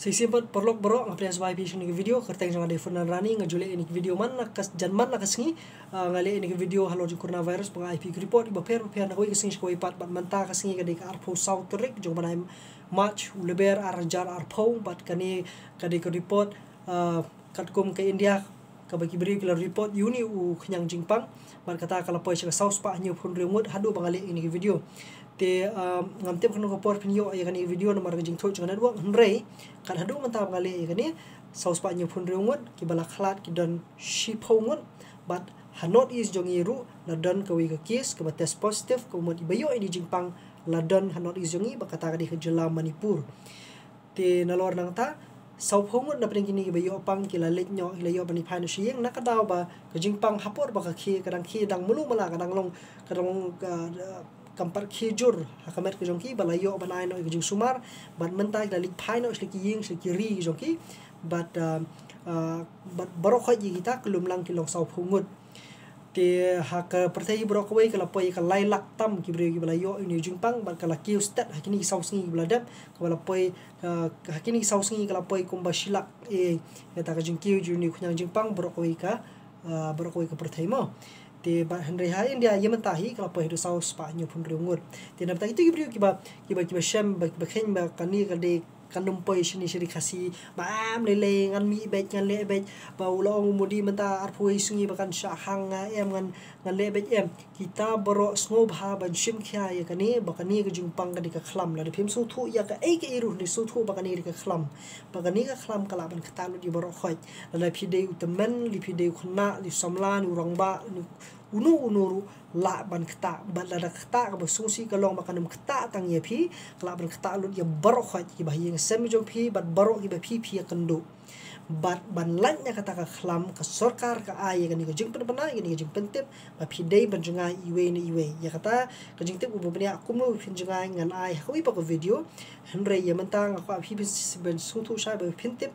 Simpat perlok borok ngaprias bai pi ni video kerteng jangan defon rani ngajule ini video man nakas jan man nakasngi ngale ini video halo jing coronavirus pang IP report iba per na koi kasing koi pat manta kasngi ka dek arpo south rik jong banai march uleber arjar arpo bat kani ka report katkum ke India ka bagi beri kala report uni u khnyang jingpang bat kata kala poi cha south pa nyu phun remut hadu bangale ini video te ngamtep khano ko por pinyo ya kani video nomor jing thoi chana duang hnrei kan hadu manta bangale ya kani south pa nyu phun remut ki bala khlat ki don shiphongut bat hanot is jong iru ladon ka wi ka case ka test positive ko mod ibayo ini jingpang ladon hanot is jongi bakata ka di jela Manipur te nalor nang ta sau phongut na pring kini bayo pang kila letnyo ila yo bani phai no sieng nakadaw ba ka jingpang hapor ba ka khi kadang khi dang mulu mala kadang long kadang kampar khijur hakamet ke jongki balayo banai no ke jing sumar bat mentai la lik phai no sliki ying sliki ri ke jongki bat barok khaji kita kelum lang ki long sau phungut te hak pertai barok wei kala poi ka lai lak tam ki bre ki balayo ini jingpang bat kala ki ustat hakini sau sngi bladap kala poi hakini sau sngi kala poi kumba silak ta ka jingki juni khunyang jingpang barok wei ka pertai mo te ba henry ha India yementahi kala poi do saus pa nyu phun rungut te na itu kiba sham ba khen ba kani ka de kanum poi sini siri khasi mam lele ngan mi bet ngan le bet ba ulong mudi menta arpoi sungi bakan syahang em ngan le bet em kita boro snob ha ban shim khya ya kani bakani ka jingpang ka dika khlam la de phim su thu ya ka ei ka iru ni su thu bakani dika khlam bakani ka khlam kala ban khata lu di boro khoi la phide utamen li phide khna li samla ni rongba ni unu la ban khata ban la khata ka basusi ka long makanum khata tang ye phi kala ban khata lu ya boro khoi ki ba yeng sem jong phi bat boro ki ba phi ya kandu bat ban lanya kata ka khlam ka sarkar ka ay ka ni ka jing penai ka ni jing pentep ba phidei ban jangai iwe ni iwe ya kata ka jing tep ubani akum no phin jangai ngan ay ka wi pa ko video henre ya mentang ka phi ben su thu sha ba phintep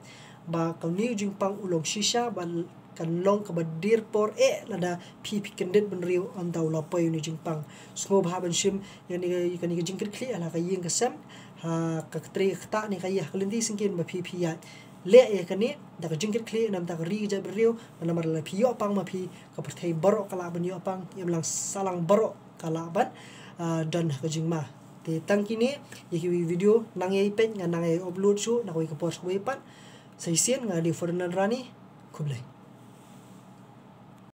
ba ka ni jing pang ulong shisha ban kan long ka badir por lada phi kendet ben riu on daw la poi ni jing pang smo ba ban shim yani ka ni jing kri ala ka yeng ka sam ha ka tri khta ni ka ya kalindi singkin ba phi ya le ya kani da ka jingkir kli nam ta ri ja brio namar la phi yo pang ma phi ka perthai baro kala ban yo pang yam lang salang baro kala ban dan ka jingma te tangkini yeki video nang ye pet ngan nang ye upload su na ko ka post ko ipat sai sien nga di foreigner rani kublai